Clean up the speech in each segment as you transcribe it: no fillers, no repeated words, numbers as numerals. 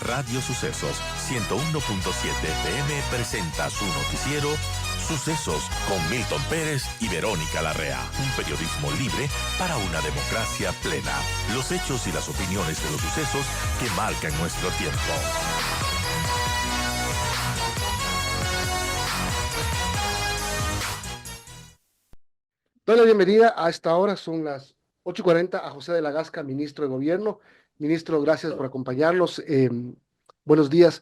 Radio Sucesos 101.7 FM presenta su noticiero Sucesos con Milton Pérez y Verónica Larrea. Un periodismo libre para una democracia plena. Los hechos y las opiniones de los sucesos que marcan nuestro tiempo. Doy la bienvenida a esta hora, son las 8:40, a José de la Gasca, ministro de Gobierno. Ministro, gracias por acompañarnos. Buenos días.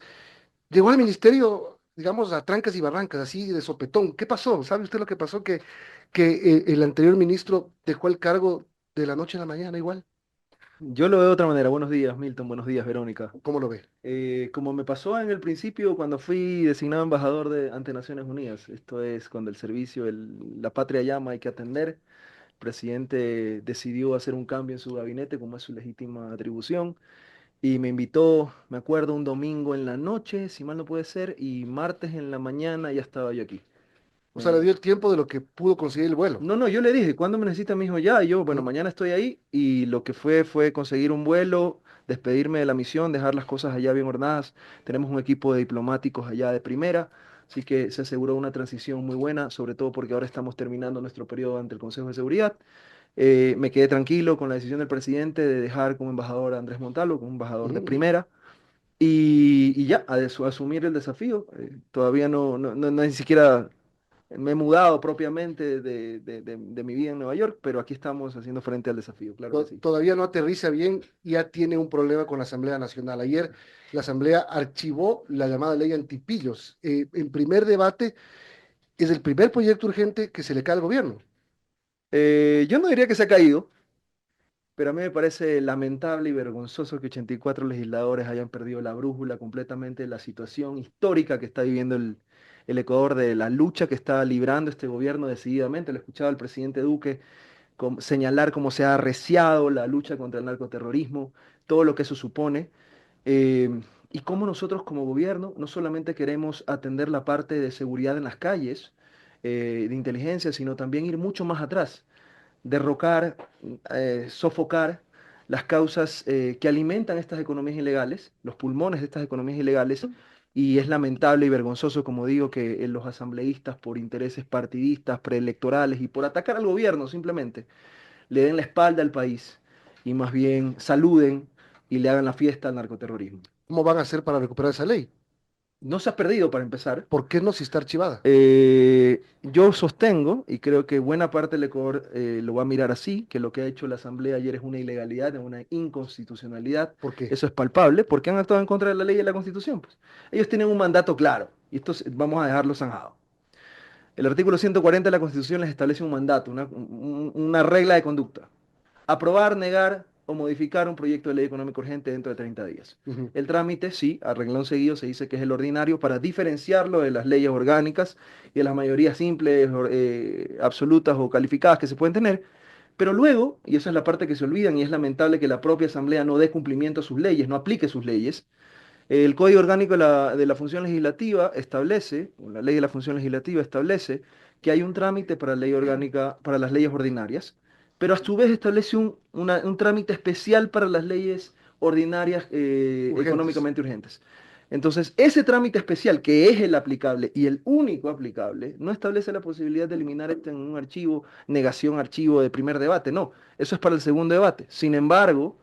Llegó al ministerio, digamos, a trancas y barrancas, así de sopetón. ¿Qué pasó? ¿Sabe usted lo que pasó? Que el anterior ministro dejó el cargo de la noche a la mañana igual. Yo lo veo de otra manera. Buenos días, Milton. Buenos días, Verónica. ¿Cómo lo ve? Como me pasó en el principio cuando fui designado embajador ante Naciones Unidas, esto es cuando el servicio, la patria llama, hay que atender. El presidente decidió hacer un cambio en su gabinete, como es su legítima atribución, y me invitó, me acuerdo, un domingo en la noche, si mal no puede ser, y martes en la mañana ya estaba yo aquí. O sea, le dio el tiempo de lo que pudo conseguir el vuelo. No, yo le dije, ¿cuándo me necesita? Me dijo, ya, y yo, bueno, ¿Mm? mañana estoy ahí, y lo que fue conseguir un vuelo, despedirme de la misión, dejar las cosas allá bien ordenadas. Tenemos un equipo de diplomáticos allá de primera, así que se aseguró una transición muy buena, sobre todo porque ahora estamos terminando nuestro periodo ante el Consejo de Seguridad. Me quedé tranquilo con la decisión del presidente de dejar como embajador a Andrés Montalvo, como embajador de ¿Mm? primera, y ya, asumir el desafío. Todavía no ni siquiera me he mudado propiamente de mi vida en Nueva York, pero aquí estamos haciendo frente al desafío, claro que sí. Todavía no aterriza bien, ya tiene un problema con la Asamblea Nacional. Ayer la Asamblea archivó la llamada ley antipillos. En primer debate, es el primer proyecto urgente que se le cae al gobierno. Yo no diría que se ha caído, pero a mí me parece lamentable y vergonzoso que 84 legisladores hayan perdido la brújula completamente de la situación histórica que está viviendo el Ecuador, de la lucha que está librando este gobierno decididamente. Lo escuchaba el presidente Duque señalar cómo se ha arreciado la lucha contra el narcoterrorismo, todo lo que eso supone, eh, y cómo nosotros como gobierno no solamente queremos atender la parte de seguridad en las calles, de inteligencia, sino también ir mucho más atrás, derrocar, sofocar las causas que alimentan estas economías ilegales, los pulmones de estas economías ilegales, y es lamentable y vergonzoso, como digo, que los asambleístas por intereses partidistas, preelectorales y por atacar al gobierno simplemente le den la espalda al país y más bien saluden y le hagan la fiesta al narcoterrorismo. ¿Cómo van a hacer para recuperar esa ley? No se ha perdido para empezar. ¿Por qué no si está archivada? Yo sostengo, y creo que buena parte del Ecuador lo va a mirar así, que lo que ha hecho la Asamblea ayer es una ilegalidad, es una inconstitucionalidad. ¿Por qué? Eso es palpable, porque han actuado en contra de la ley y de la Constitución. Pues. Ellos tienen un mandato claro, y esto vamos a dejarlo zanjado. El artículo 140 de la Constitución les establece un mandato, una regla de conducta. Aprobar, negar o modificar un proyecto de ley económico urgente dentro de 30 días. Ujú. El trámite, sí, a renglón seguido se dice que es el ordinario para diferenciarlo de las leyes orgánicas y de las mayorías simples, absolutas o calificadas que se pueden tener. Pero luego, y esa es la parte que se olvidan, y es lamentable que la propia Asamblea no dé cumplimiento a sus leyes, no aplique sus leyes. El Código Orgánico de la Función Legislativa establece, o la Ley de la Función Legislativa establece, que hay un trámite para la ley orgánica, para las leyes ordinarias, pero a su vez establece un trámite especial para las leyes ordinarias Urgentes. económicamente urgentes. Entonces, ese trámite especial, que es el aplicable y el único aplicable, no establece la posibilidad de eliminar esto en un archivo, negación archivo de primer debate, no, eso es para el segundo debate. Sin embargo,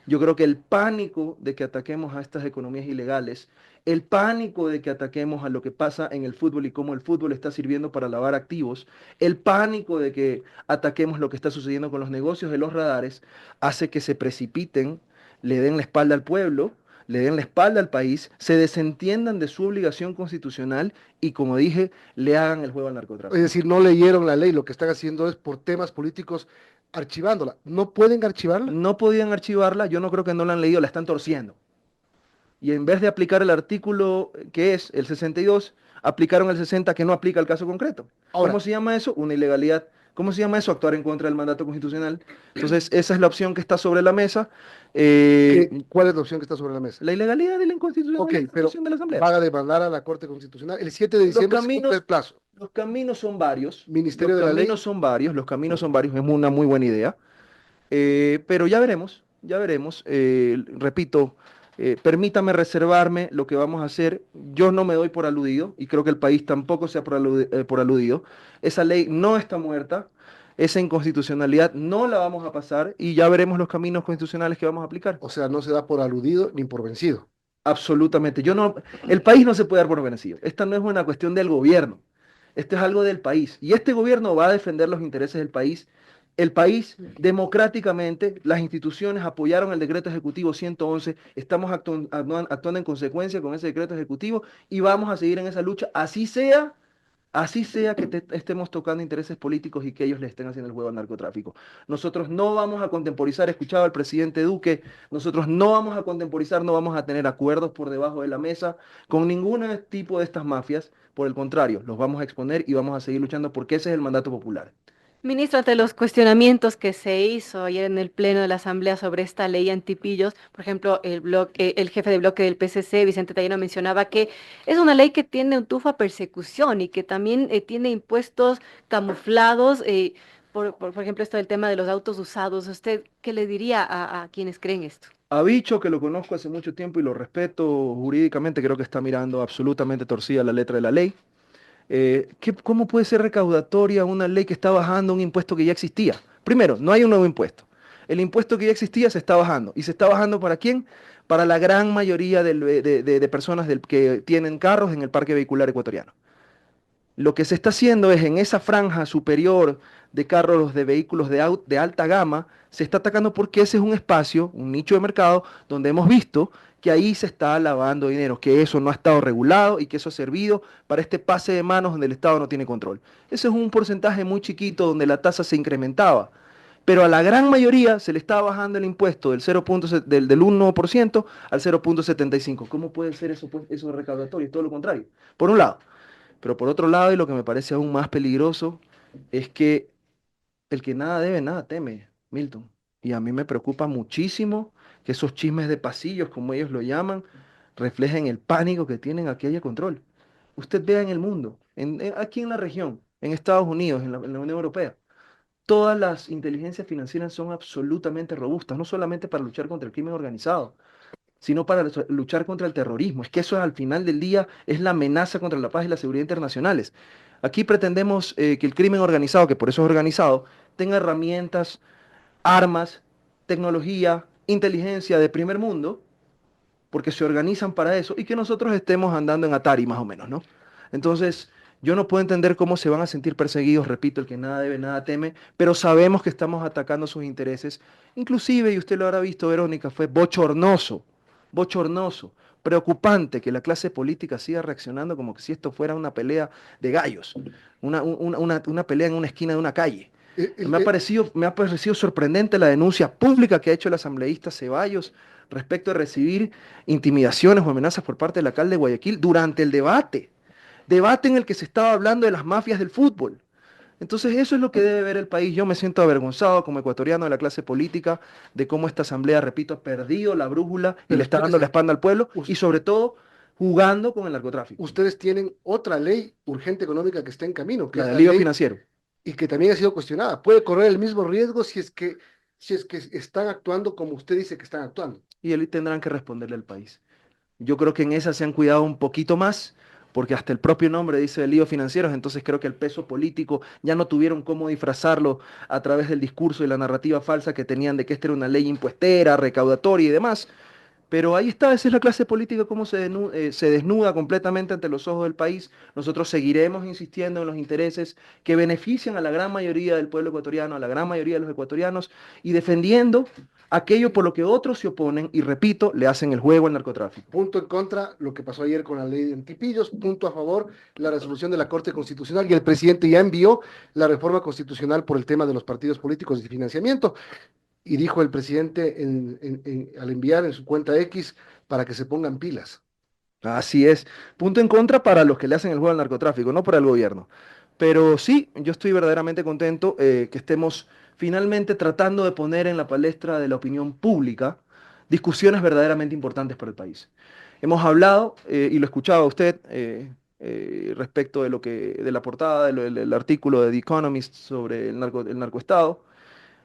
yo creo que el pánico de que ataquemos a estas economías ilegales, el pánico de que ataquemos a lo que pasa en el fútbol y cómo el fútbol está sirviendo para lavar activos, el pánico de que ataquemos lo que está sucediendo con los negocios de los radares, hace que se precipiten, le den la espalda al pueblo, le den la espalda al país, se desentiendan de su obligación constitucional y, como dije, le hagan el juego al Es narcotráfico. decir, no leyeron la ley, lo que están haciendo es por temas políticos archivándola. ¿No pueden archivarla? No podían archivarla, yo no creo que no la han leído, la están torciendo. Y en vez de aplicar el artículo que es el 62, aplicaron el 60 que no aplica al caso concreto. Ahora, ¿Cómo se llama eso? Una ilegalidad. ¿Cómo se llama eso? Actuar en contra del mandato constitucional. Entonces, esa es la opción que está sobre la mesa. ¿cuál es la opción que está sobre la mesa? La ilegalidad y la Ok, inconstitucionalidad de la pero actuación de la Asamblea. van a demandar a la Corte Constitucional. El 7 de Los diciembre se cumple el caminos, plazo. los caminos son varios. Los Ministerio de la Ley. caminos son varios. Los caminos son varios. Es una muy buena idea. Pero ya veremos, ya veremos. Repito. Permítame reservarme lo que vamos a hacer. Yo no me doy por aludido y creo que el país tampoco se ha por aludido. Esa ley no está muerta, esa inconstitucionalidad no la vamos a pasar y ya veremos los caminos constitucionales que vamos a aplicar. O sea, no se da por aludido ni por vencido. Absolutamente. Yo no, el país no se puede dar por vencido. Esta no es una cuestión del gobierno. Esto es algo del país. Y este gobierno va a defender los intereses del país. El país, democráticamente, las instituciones apoyaron el decreto ejecutivo 111. Estamos actuando en consecuencia con ese decreto ejecutivo y vamos a seguir en esa lucha, así sea que estemos tocando intereses políticos y que ellos le estén haciendo el juego al narcotráfico. Nosotros no vamos a contemporizar, escuchaba al presidente Duque, nosotros no vamos a contemporizar, no vamos a tener acuerdos por debajo de la mesa con ningún tipo de estas mafias. Por el contrario, los vamos a exponer y vamos a seguir luchando porque ese es el mandato popular. Ministro, ante los cuestionamientos que se hizo ayer en el Pleno de la Asamblea sobre esta ley antipillos, por ejemplo, el jefe de bloque del PCC, Vicente Tallano, mencionaba que es una ley que tiene un tufo a persecución y que también tiene impuestos camuflados, por ejemplo, esto del tema de los autos usados. ¿Usted qué le diría a quienes creen esto? A Bicho, que lo conozco hace mucho tiempo y lo respeto jurídicamente, creo que está mirando absolutamente torcida la letra de la ley. ¿Cómo puede ser recaudatoria una ley que está bajando un impuesto que ya existía? Primero, no hay un nuevo impuesto. El impuesto que ya existía se está bajando. ¿Y se está bajando para quién? Para la gran mayoría de personas que tienen carros en el parque vehicular ecuatoriano. Lo que se está haciendo es en esa franja superior de carros de vehículos de alta gama, se está atacando porque ese es un espacio, un nicho de mercado, donde hemos visto que ahí se está lavando dinero, que eso no ha estado regulado y que eso ha servido para este pase de manos donde el Estado no tiene control. Ese es un porcentaje muy chiquito donde la tasa se incrementaba. Pero a la gran mayoría se le está bajando el impuesto del 1% al 0,75. ¿Cómo puede ser eso, pues, eso recaudatorio? Es todo lo contrario. Por un lado. Pero por otro lado, y lo que me parece aún más peligroso, es que el que nada debe, nada teme, Milton. Y a mí me preocupa muchísimo que esos chismes de pasillos, como ellos lo llaman, reflejen el pánico que tienen a que haya control. Usted vea en el mundo, aquí en la región, en Estados Unidos, en la Unión Europea, todas las inteligencias financieras son absolutamente robustas, no solamente para luchar contra el crimen organizado, sino para luchar contra el terrorismo. Es que eso al final del día es la amenaza contra la paz y la seguridad internacionales. Aquí pretendemos que el crimen organizado, que por eso es organizado, tenga herramientas, armas, tecnología, inteligencia de primer mundo, porque se organizan para eso, y que nosotros estemos andando en Atari más o menos, ¿no? Entonces, yo no puedo entender cómo se van a sentir perseguidos, repito, el que nada debe, nada teme, pero sabemos que estamos atacando sus intereses. Inclusive, y usted lo habrá visto, Verónica, fue bochornoso, preocupante que la clase política siga reaccionando como que si esto fuera una pelea de gallos, una pelea en una esquina de una calle. Me ha parecido sorprendente la denuncia pública que ha hecho el asambleísta Ceballos respecto a recibir intimidaciones o amenazas por parte del alcalde de Guayaquil durante el debate en el que se estaba hablando de las mafias del fútbol. Entonces eso es lo que debe ver el país. Yo me siento avergonzado como ecuatoriano de la clase política, de cómo esta asamblea, repito, ha perdido la brújula y Pero le está dando la espalda al pueblo y sobre todo jugando con el narcotráfico. Ustedes tienen otra ley urgente económica que está en camino, que La es del la lío ley financiero. y que también ha sido cuestionada. Puede correr el mismo riesgo si es que están actuando como usted dice que están actuando. Y él tendrán que responderle al país. Yo creo que en esa se han cuidado un poquito más, porque hasta el propio nombre dice líos financieros, entonces creo que el peso político ya no tuvieron cómo disfrazarlo a través del discurso y la narrativa falsa que tenían de que esta era una ley impuestera, recaudatoria y demás. Pero ahí está, esa es la clase política, cómo se desnuda completamente ante los ojos del país. Nosotros seguiremos insistiendo en los intereses que benefician a la gran mayoría del pueblo ecuatoriano, a la gran mayoría de los ecuatorianos, y defendiendo aquello por lo que otros se oponen y, repito, le hacen el juego al narcotráfico. Punto en contra lo que pasó ayer con la ley de antipillos, punto a favor la resolución de la Corte Constitucional y el presidente ya envió la reforma constitucional por el tema de los partidos políticos y financiamiento. Y dijo el presidente al enviar en su cuenta X para que se pongan pilas. Así es. Punto en contra para los que le hacen el juego al narcotráfico, no para el gobierno. Pero sí, yo estoy verdaderamente contento que estemos finalmente tratando de poner en la palestra de la opinión pública discusiones verdaderamente importantes para el país. Hemos hablado, y lo escuchaba usted, respecto de la portada del artículo de The Economist sobre el narcoestado.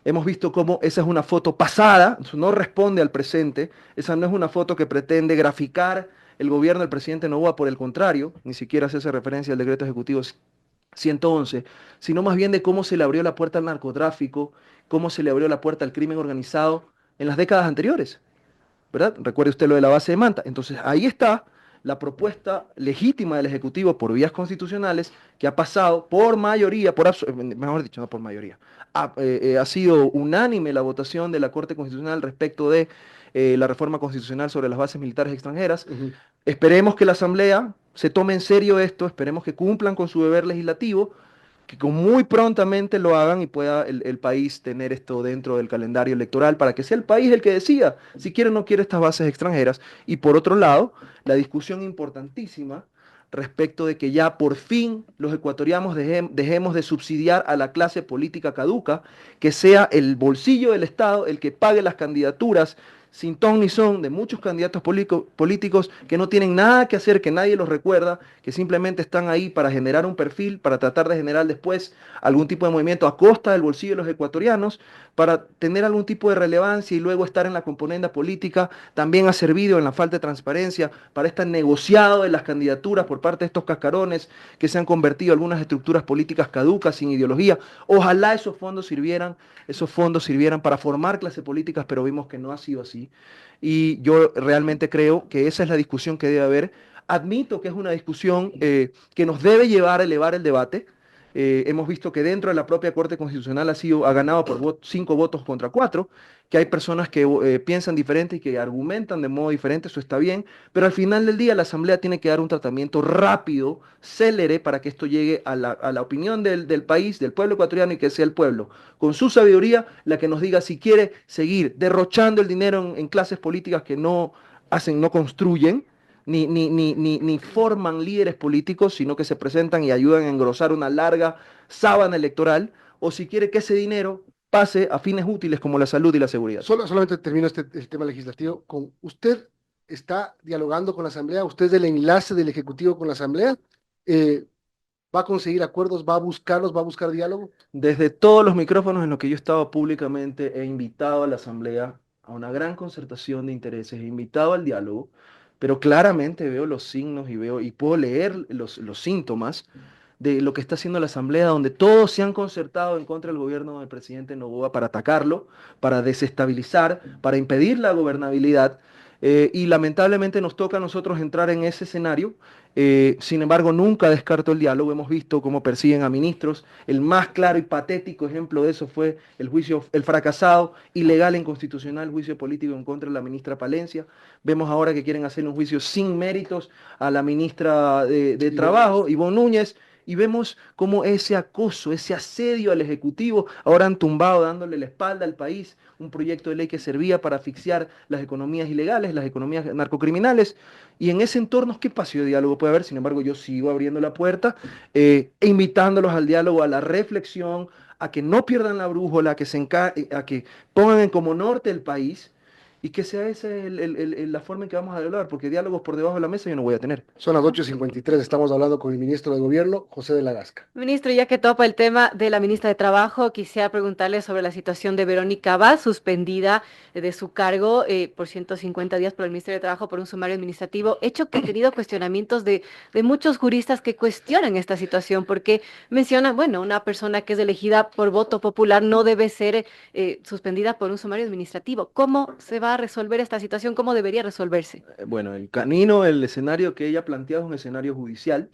Hemos visto cómo esa es una foto pasada, no responde al presente, esa no es una foto que pretende graficar el gobierno del presidente Noboa, por el contrario, ni siquiera se hace referencia al decreto ejecutivo 111, sino más bien de cómo se le abrió la puerta al narcotráfico, cómo se le abrió la puerta al crimen organizado en las décadas anteriores, ¿verdad? Recuerde usted lo de la base de Manta. Entonces, ahí está la propuesta legítima del Ejecutivo por vías constitucionales que ha pasado por mayoría, mejor dicho, no por mayoría, ha sido unánime la votación de la Corte Constitucional respecto de la reforma constitucional sobre las bases militares extranjeras. Ujú. Esperemos que la Asamblea se tome en serio esto, esperemos que cumplan con su deber legislativo, que muy prontamente lo hagan y pueda el país tener esto dentro del calendario electoral para que sea el país el que decida si quiere o no quiere estas bases extranjeras. Y por otro lado, la discusión importantísima respecto de que ya por fin los ecuatorianos dejemos de subsidiar a la clase política caduca, que sea el bolsillo del Estado el que pague las candidaturas sin ton ni son de muchos candidatos políticos que no tienen nada que hacer, que nadie los recuerda, que simplemente están ahí para generar un perfil, para tratar de generar después algún tipo de movimiento a costa del bolsillo de los ecuatorianos, para tener algún tipo de relevancia y luego estar en la componenda política. También ha servido en la falta de transparencia para este negociado de las candidaturas por parte de estos cascarones que se han convertido en algunas estructuras políticas caducas, sin ideología. Ojalá esos fondos sirvieran para formar clases políticas, pero vimos que no ha sido así. Y yo realmente creo que esa es la discusión que debe haber. Admito que es una discusión que nos debe llevar a elevar el debate. Hemos visto que dentro de la propia Corte Constitucional ha ganado por 5 votos contra 4, que hay personas que piensan diferente y que argumentan de modo diferente, eso está bien, pero al final del día la Asamblea tiene que dar un tratamiento rápido, célere, para que esto llegue a la opinión del país, del pueblo ecuatoriano, y que sea el pueblo, con su sabiduría, la que nos diga si quiere seguir derrochando el dinero en clases políticas que no hacen, no construyen, ni forman líderes políticos, sino que se presentan y ayudan a engrosar una larga sábana electoral, o si quiere que ese dinero pase a fines útiles como la salud y la seguridad. Solamente termino el tema legislativo. ¿Usted está dialogando con la Asamblea? ¿Usted es el enlace del Ejecutivo con la Asamblea? Eh, ¿Va a conseguir acuerdos? ¿Va a buscarlos? ¿Va a buscar diálogo? Desde todos los micrófonos en los que yo he estado públicamente, he invitado a la Asamblea a una gran concertación de intereses, he invitado al diálogo, pero claramente veo los signos y puedo leer los síntomas de lo que está haciendo la Asamblea, donde todos se han concertado en contra del gobierno del presidente Noboa para atacarlo, para desestabilizar, para impedir la gobernabilidad. Y lamentablemente nos toca a nosotros entrar en ese escenario. Sin embargo, nunca descarto el diálogo. Hemos visto cómo persiguen a ministros. El más claro y patético ejemplo de eso fue el fracasado, ilegal e inconstitucional juicio político en contra de la ministra Palencia. Vemos ahora que quieren hacer un juicio sin méritos a la ministra de Trabajo, Ivonne Núñez. Y vemos cómo ese acoso, ese asedio al Ejecutivo, ahora han tumbado dándole la espalda al país un proyecto de ley que servía para asfixiar las economías ilegales, las economías narcocriminales. Y en ese entorno, ¿qué espacio de diálogo puede haber? Sin embargo, yo sigo abriendo la puerta e invitándolos al diálogo, a la reflexión, a que no pierdan la brújula, a que pongan en como norte el país y que sea esa la forma en que vamos a dialogar, porque diálogos por debajo de la mesa yo no voy a tener. Son las 8:53. Estamos hablando con el ministro de Gobierno, José de la Gasca. Ministro, ya que topa el tema de la ministra de Trabajo, quisiera preguntarle sobre la situación de Verónica Abad, suspendida de su cargo por 150 días por el Ministerio de Trabajo por un sumario administrativo, hecho que ha tenido cuestionamientos de muchos juristas que cuestionan esta situación, porque mencionan, bueno, una persona que es elegida por voto popular no debe ser suspendida por un sumario administrativo. ¿Cómo se va a resolver esta situación? ¿Cómo debería resolverse? Bueno, el escenario que ella ha planteado es un escenario judicial.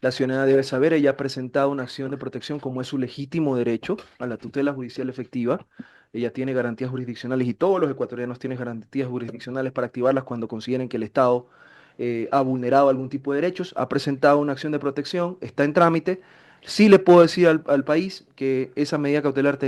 La ciudadana debe saber, ella ha presentado una acción de protección como es su legítimo derecho a la tutela judicial efectiva. Ella tiene garantías jurisdiccionales y todos los ecuatorianos tienen garantías jurisdiccionales para activarlas cuando consideren que el Estado ha vulnerado algún tipo de derechos. Ha presentado una acción de protección, está en trámite. Sí le puedo decir al país que esa medida cautelar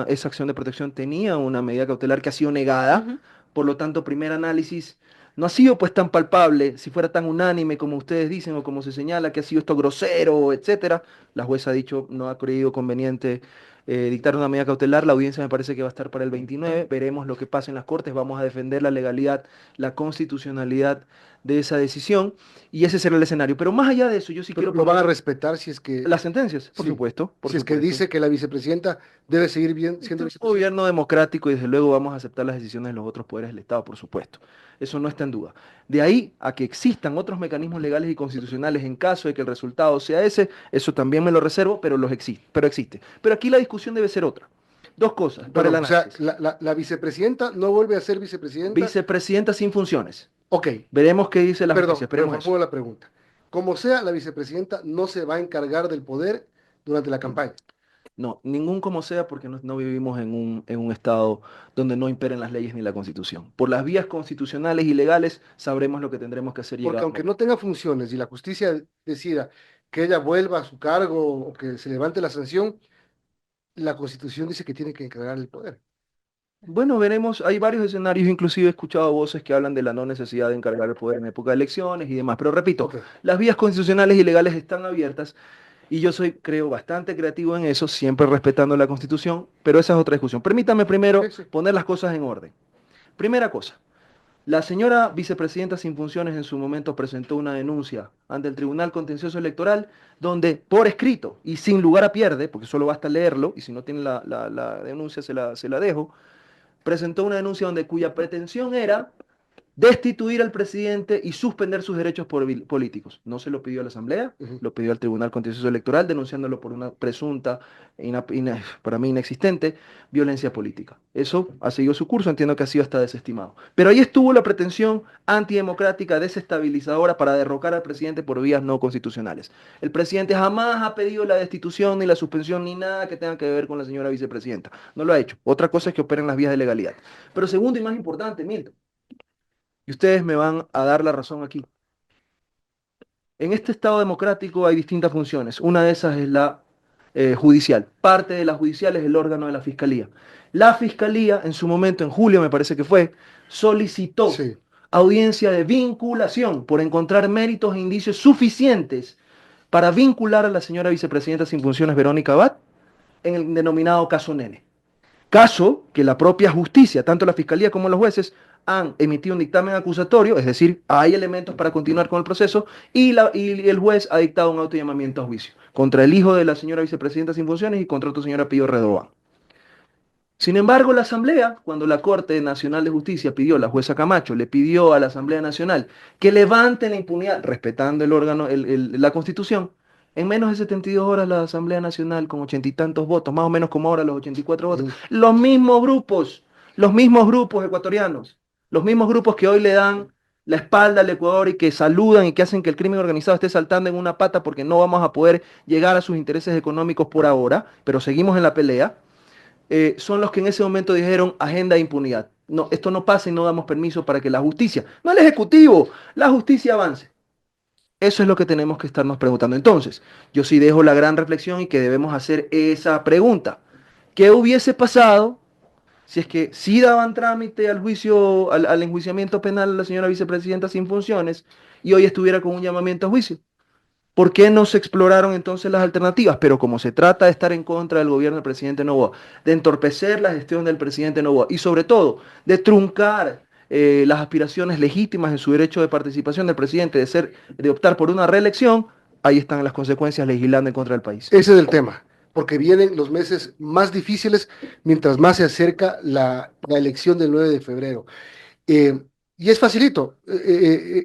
esa acción de protección tenía una medida cautelar que ha sido negada. Ujú. Por lo tanto, primer análisis no ha sido pues tan palpable, si fuera tan unánime como ustedes dicen o como se señala que ha sido esto grosero, etcétera. La jueza ha dicho, no ha creído conveniente dictar una medida cautelar. La audiencia me parece que va a estar para el 29. Veremos lo que pasa en las Cortes. Vamos a defender la legalidad, la constitucionalidad de esa decisión y ese será el escenario. Pero más allá de eso, yo sí Pero quiero lo van a poner respetar si es que, las sentencias, por sí, supuesto, por si es que supuesto. dice que la vicepresidenta debe seguir bien Este siendo es un vicepresidenta. gobierno democrático y desde luego vamos a aceptar las decisiones de los otros poderes del Estado, por supuesto. Eso no está en duda. De ahí a que existan otros mecanismos legales y constitucionales en caso de que el resultado sea ese, eso también me lo reservo, pero existe. Pero aquí la discusión debe ser otra. Dos cosas para el Perdón, o sea, análisis. la vicepresidenta no vuelve a ser vicepresidenta. Vicepresidenta sin funciones. Ok, Veremos qué dice la justicia, perdón, pero esperemos eso. formulo la pregunta. Como sea, la vicepresidenta no se va a encargar del poder durante la campaña. No, ningún como sea, porque no vivimos en un estado donde no imperen las leyes ni la constitución. Por las vías constitucionales y legales sabremos lo que tendremos que hacer Porque llegado. aunque no tenga funciones y la justicia decida que ella vuelva a su cargo o que se levante la sanción, la Constitución dice que tiene que encargar el poder. Bueno, veremos, hay varios escenarios, inclusive he escuchado voces que hablan de la no necesidad de encargar el poder en época de elecciones y demás, pero repito, Ok, las vías constitucionales y legales están abiertas y yo soy, creo, bastante creativo en eso, siempre respetando la Constitución, pero esa es otra discusión. Permítame primero sí, sí. poner las cosas en orden. Primera cosa, la señora vicepresidenta sin funciones en su momento presentó una denuncia ante el Tribunal Contencioso Electoral donde por escrito y sin lugar a pierde, porque solo basta leerlo y si no tiene la denuncia se la dejo, presentó una denuncia cuya pretensión era destituir al presidente y suspender sus derechos políticos. No se lo pidió a la Asamblea, Ujú. lo pidió al Tribunal Contencioso Electoral, denunciándolo por una presunta, para mí inexistente, violencia política. Eso ha seguido su curso, entiendo que ha sido hasta desestimado. Pero ahí estuvo la pretensión antidemocrática, desestabilizadora para derrocar al presidente por vías no constitucionales. El presidente jamás ha pedido la destitución, ni la suspensión, ni nada que tenga que ver con la señora vicepresidenta. No lo ha hecho. Otra cosa es que operen las vías de legalidad. Pero segundo y más importante, Milton, y ustedes me van a dar la razón aquí. En este Estado democrático hay distintas funciones. Una de esas es la judicial. Parte de la judicial es el órgano de la Fiscalía. La Fiscalía, en su momento, en julio me parece que fue, solicitó Sí. audiencia de vinculación por encontrar méritos e indicios suficientes para vincular a la señora vicepresidenta sin funciones Verónica Abad en el denominado caso Nene. Caso que la propia justicia, tanto la fiscalía como los jueces, han emitido un dictamen acusatorio, es decir, hay elementos para continuar con el proceso, y el juez ha dictado un auto llamamiento a juicio contra el hijo de la señora vicepresidenta sin funciones y contra otro señor Pío Redoban. Sin embargo, la Asamblea, cuando la Corte Nacional de Justicia pidió, la jueza Camacho le pidió a la Asamblea Nacional que levante la impunidad, respetando el órgano, la Constitución, en menos de 72 horas la Asamblea Nacional, con 80 y tantos votos, más o menos como ahora los 84 votos, Ujú. los mismos grupos ecuatorianos, los mismos grupos que hoy le dan la espalda al Ecuador y que saludan y que hacen que el crimen organizado esté saltando en una pata porque no vamos a poder llegar a sus intereses económicos por ahora, pero seguimos en la pelea, son los que en ese momento dijeron agenda de impunidad. No, esto no pasa y no damos permiso para que la justicia, no el Ejecutivo, la justicia avance. Eso es lo que tenemos que estarnos preguntando. Entonces, yo sí dejo la gran reflexión y que debemos hacer esa pregunta. ¿Qué hubiese pasado si es que sí daban trámite al juicio, al enjuiciamiento penal a la señora vicepresidenta sin funciones y hoy estuviera con un llamamiento a juicio? ¿Por qué no se exploraron entonces las alternativas? Pero como se trata de estar en contra del gobierno del presidente Noboa, de entorpecer la gestión del presidente Noboa y sobre todo de truncar las aspiraciones legítimas en su derecho de participación del presidente, de optar por una reelección, ahí están las consecuencias legislando en contra del país. Ese es el tema, porque vienen los meses más difíciles mientras más se acerca la elección del 9 de febrero. Eh, y es facilito.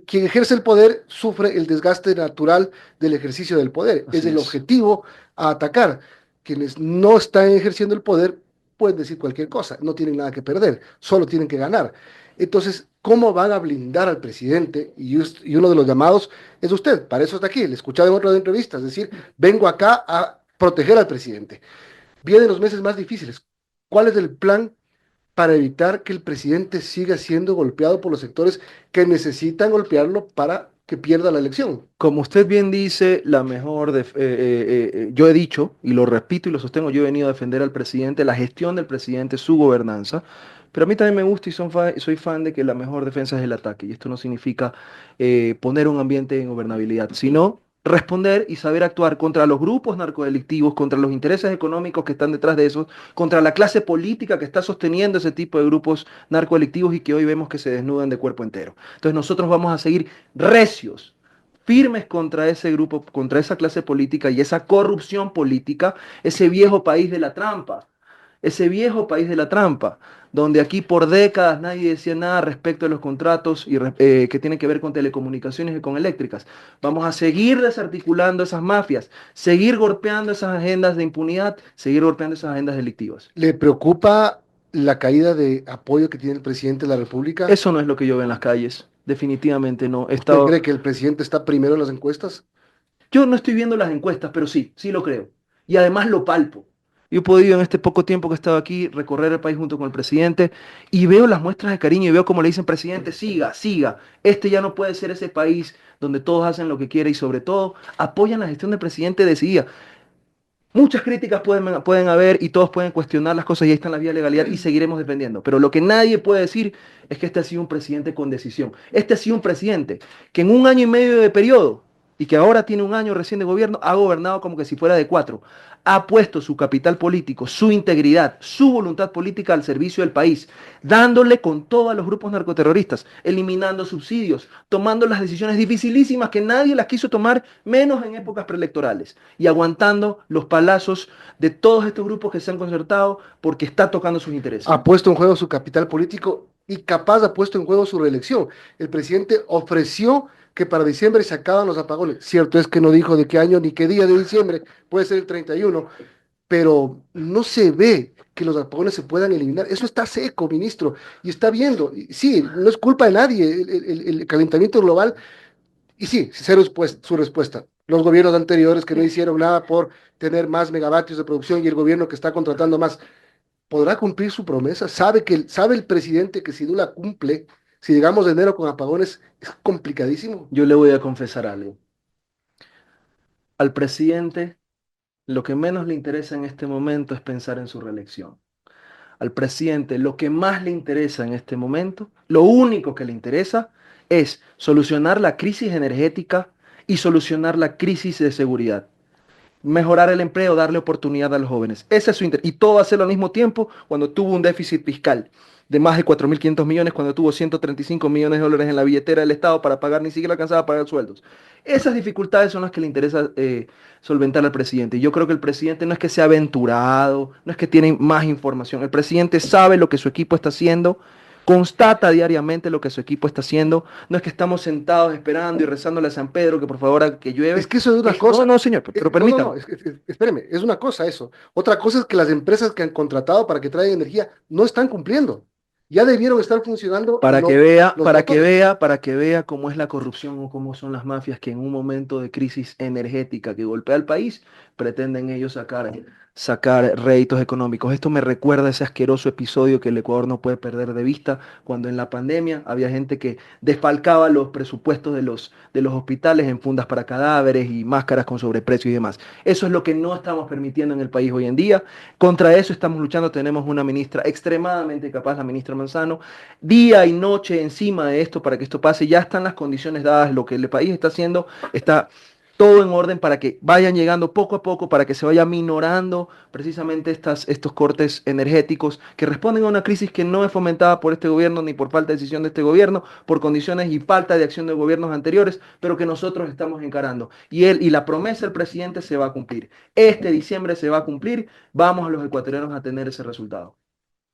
Quien ejerce el poder sufre el desgaste natural del ejercicio del poder. Así Es el es. objetivo a atacar. Quienes no están ejerciendo el poder pueden decir cualquier cosa, no tienen nada que perder, solo tienen que ganar. Entonces, ¿cómo van a blindar al presidente? Y uno de los llamados es usted, para eso está aquí, le escuchaba en otras entrevistas, es decir, vengo acá a proteger al presidente. Vienen los meses más difíciles. ¿Cuál es el plan para evitar que el presidente siga siendo golpeado por los sectores que necesitan golpearlo para que pierda la elección? Como usted bien dice, yo he dicho, y lo repito y lo sostengo, yo he venido a defender al presidente, la gestión del presidente, su gobernanza, pero a mí también me gusta y soy fan de que la mejor defensa es el ataque, y esto no significa poner un ambiente de ingobernabilidad, sino responder y saber actuar contra los grupos narcodelictivos, contra los intereses económicos que están detrás de eso, contra la clase política que está sosteniendo ese tipo de grupos narcodelictivos y que hoy vemos que se desnudan de cuerpo entero. Entonces nosotros vamos a seguir recios, firmes contra ese grupo, contra esa clase política y esa corrupción política, ese viejo país de la trampa, ese viejo país de la trampa, donde aquí por décadas nadie decía nada respecto de los contratos que tienen que ver con telecomunicaciones y con eléctricas. Vamos a seguir desarticulando esas mafias, seguir golpeando esas agendas de impunidad, seguir golpeando esas agendas delictivas. ¿Le preocupa la caída de apoyo que tiene el presidente de la República? Eso no es lo que yo veo en las calles, definitivamente no. ¿Usted cree que el presidente está primero en las encuestas? Yo no estoy viendo las encuestas, pero sí, sí lo creo. Y además lo palpo. Yo he podido en este poco tiempo que he estado aquí recorrer el país junto con el presidente y veo las muestras de cariño y veo como le dicen, presidente, siga, siga. Este ya no puede ser ese país donde todos hacen lo que quieren y sobre todo apoyan la gestión del presidente decidida. Muchas críticas pueden haber y todos pueden cuestionar las cosas y ahí están las vías de legalidad y seguiremos defendiendo. Pero lo que nadie puede decir es que este ha sido un presidente con decisión. Este ha sido un presidente que en un año y medio de periodo y que ahora tiene un año recién de gobierno, ha gobernado como que si fuera de 4. Ha puesto su capital político, su integridad, su voluntad política al servicio del país, dándole con todo a los grupos narcoterroristas, eliminando subsidios, tomando las decisiones dificilísimas que nadie las quiso tomar, menos en épocas preelectorales, y aguantando los palazos de todos estos grupos que se han concertado porque está tocando sus intereses. Ha puesto en juego su capital político y capaz ha puesto en juego su reelección. El presidente ofreció que para diciembre se acaban los apagones. Cierto es que no dijo de qué año ni qué día de diciembre, puede ser el 31, pero no se ve que los apagones se puedan eliminar. Eso está seco, ministro, y está viendo. Sí, no es culpa de nadie el calentamiento global. Y sí, cero es su respuesta. Los gobiernos anteriores que no hicieron nada por tener más megavatios de producción y el gobierno que está contratando más, ¿podrá cumplir su promesa? Sabe el presidente que si no la cumple, si llegamos de enero con apagones, es complicadísimo. Yo le voy a confesar algo. Al presidente lo que menos le interesa en este momento es pensar en su reelección. Al presidente lo que más le interesa en este momento, lo único que le interesa es solucionar la crisis energética y solucionar la crisis de seguridad. Mejorar el empleo, darle oportunidad a los jóvenes. Ese es su interés. Y todo hacerlo al mismo tiempo cuando tuvo un déficit fiscal de más de 4.500 millones, cuando tuvo 135 millones de dólares en la billetera del Estado para pagar, ni siquiera alcanzaba a pagar sueldos. Esas dificultades son las que le interesa solventar al presidente. Y yo creo que el presidente no es que sea aventurado, no es que tiene más información. El presidente sabe lo que su equipo está haciendo, constata diariamente lo que su equipo está haciendo. No es que estamos sentados esperando y rezándole a San Pedro que por favor haga que llueve. Es que eso es una cosa. No, señor, pero permítame. No, espéreme, es una cosa eso. Otra cosa es que las empresas que han contratado para que traigan energía no están cumpliendo. Ya debieron estar funcionando. Para que vea cómo es la corrupción o cómo son las mafias que en un momento de crisis energética que golpea al país, pretenden ellos sacar réditos económicos. Esto me recuerda a ese asqueroso episodio que el Ecuador no puede perder de vista, cuando en la pandemia había gente que desfalcaba los presupuestos de los hospitales en fundas para cadáveres y máscaras con sobreprecio y demás. Eso es lo que no estamos permitiendo en el país hoy en día. Contra eso estamos luchando. Tenemos una ministra extremadamente capaz, la ministra Manzano, día y noche encima de esto para que esto pase. Ya están las condiciones dadas, lo que el país está haciendo está todo en orden para que vayan llegando poco a poco, para que se vaya minorando precisamente estos cortes energéticos que responden a una crisis que no es fomentada por este gobierno ni por falta de decisión de este gobierno, por condiciones y falta de acción de gobiernos anteriores, pero que nosotros estamos encarando. Y la promesa del presidente se va a cumplir. Este diciembre se va a cumplir. Vamos a los ecuatorianos a tener ese resultado.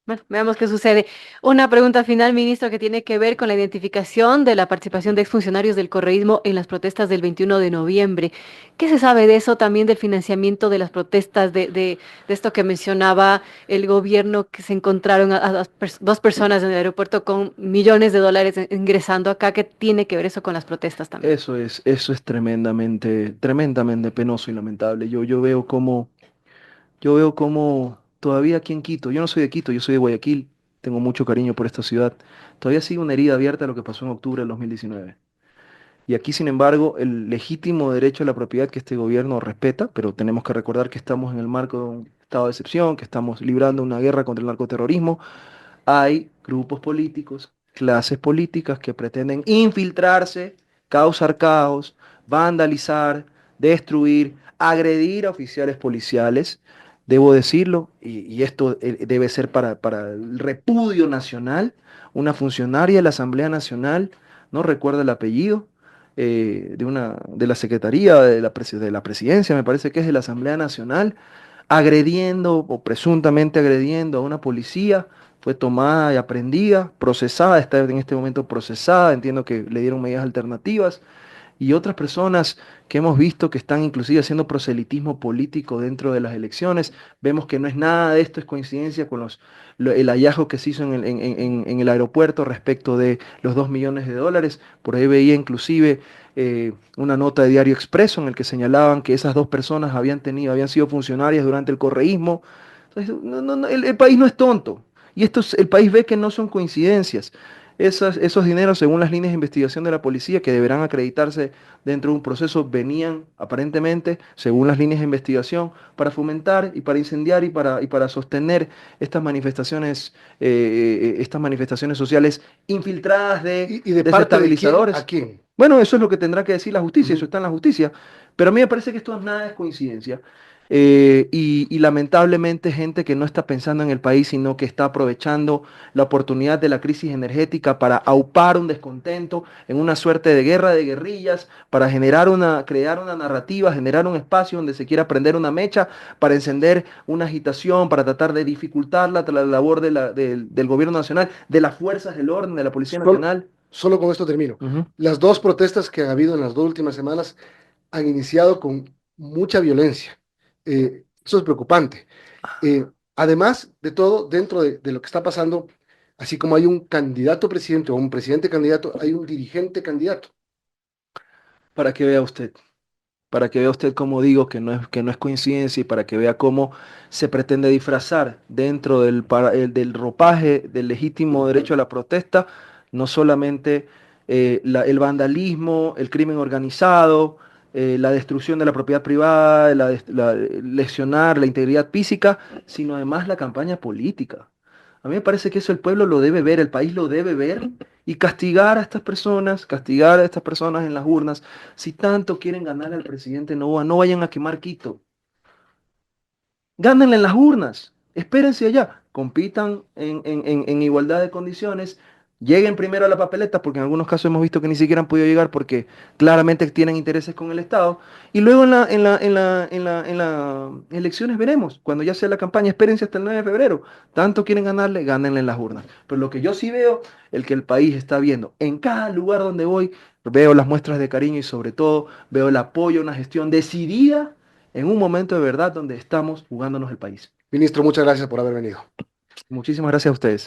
Bueno, veamos qué sucede. Una pregunta final, ministro, que tiene que ver con la identificación de la participación de exfuncionarios del correísmo en las protestas del 21 de noviembre. ¿Qué se sabe de eso? También del financiamiento de las protestas, de esto que mencionaba el gobierno, que se encontraron a dos personas en el aeropuerto con millones de dólares ingresando acá. ¿Qué tiene que ver eso con las protestas también? Eso es tremendamente penoso y lamentable. Yo veo como todavía aquí en Quito, yo no soy de Quito, yo soy de Guayaquil, tengo mucho cariño por esta ciudad, todavía sigue una herida abierta a lo que pasó en octubre del 2019. Y aquí, sin embargo, el legítimo derecho a la propiedad que este gobierno respeta, pero tenemos que recordar que estamos en el marco de un estado de excepción, que estamos librando una guerra contra el narcoterrorismo, hay grupos políticos, clases políticas que pretenden infiltrarse, causar caos, vandalizar, destruir, agredir a oficiales policiales, debo decirlo, y esto debe ser para el repudio nacional, una funcionaria de la Asamblea Nacional, no recuerdo el apellido, de la Secretaría de la Presidencia, me parece que es de la Asamblea Nacional, agrediendo o presuntamente agrediendo a una policía, fue tomada y aprehendida, procesada, está en este momento procesada, entiendo que le dieron medidas alternativas, y otras personas que hemos visto que están inclusive haciendo proselitismo político dentro de las elecciones. Vemos que no es nada de esto, es coincidencia con el hallazgo que se hizo en el aeropuerto respecto de los $2 millones. Por ahí veía inclusive una nota de Diario Expreso en el que señalaban que esas dos personas habían sido funcionarias durante el correísmo. Entonces, el país no es tonto. Y el país ve que no son coincidencias. Esos dineros, según las líneas de investigación de la policía, que deberán acreditarse dentro de un proceso, venían aparentemente, según las líneas de investigación, para fomentar y para incendiar y para sostener estas manifestaciones sociales infiltradas de ¿Y de parte de quién a desestabilizadores. quién? Bueno, eso es lo que tendrá que decir la justicia, eso Ujú. está en la justicia. Pero a mí me parece que esto nada es coincidencia. Y lamentablemente gente que no está pensando en el país, sino que está aprovechando la oportunidad de la crisis energética para aupar un descontento en una suerte de guerra de guerrillas, para crear una narrativa, generar un espacio donde se quiera prender una mecha, para encender una agitación, para tratar de dificultar la labor del gobierno nacional, de las fuerzas del orden, de la Policía Solo, Nacional. solo con esto termino. Ujú. Las dos protestas que ha habido en las dos últimas semanas han iniciado con mucha violencia. Eso es preocupante. Además de todo, dentro de lo que está pasando, así como hay un candidato presidente o un presidente candidato, hay un dirigente candidato. Para que vea usted. Para que vea usted cómo digo que no es coincidencia y para que vea cómo se pretende disfrazar dentro del ropaje del legítimo derecho a la protesta, no solamente el vandalismo, el crimen organizado, la destrucción de la propiedad privada, lesionar la integridad física, sino además la campaña política. A mí me parece que eso el pueblo lo debe ver, el país lo debe ver y castigar a estas personas en las urnas. Si tanto quieren ganar al presidente Noboa, no vayan a quemar Quito. Gánenle en las urnas. Espérense allá. Compitan en igualdad de condiciones. Lleguen primero a la papeleta, porque en algunos casos hemos visto que ni siquiera han podido llegar porque claramente tienen intereses con el Estado. Y luego en las elecciones veremos, cuando ya sea la campaña, espérense hasta el 9 de febrero. Tanto quieren ganarle, gánenle en las urnas. Pero lo que yo sí veo, el que el país está viendo, en cada lugar donde voy, veo las muestras de cariño y sobre todo veo el apoyo a una gestión decidida en un momento de verdad donde estamos jugándonos el país. Ministro, muchas gracias por haber venido. Muchísimas gracias a ustedes.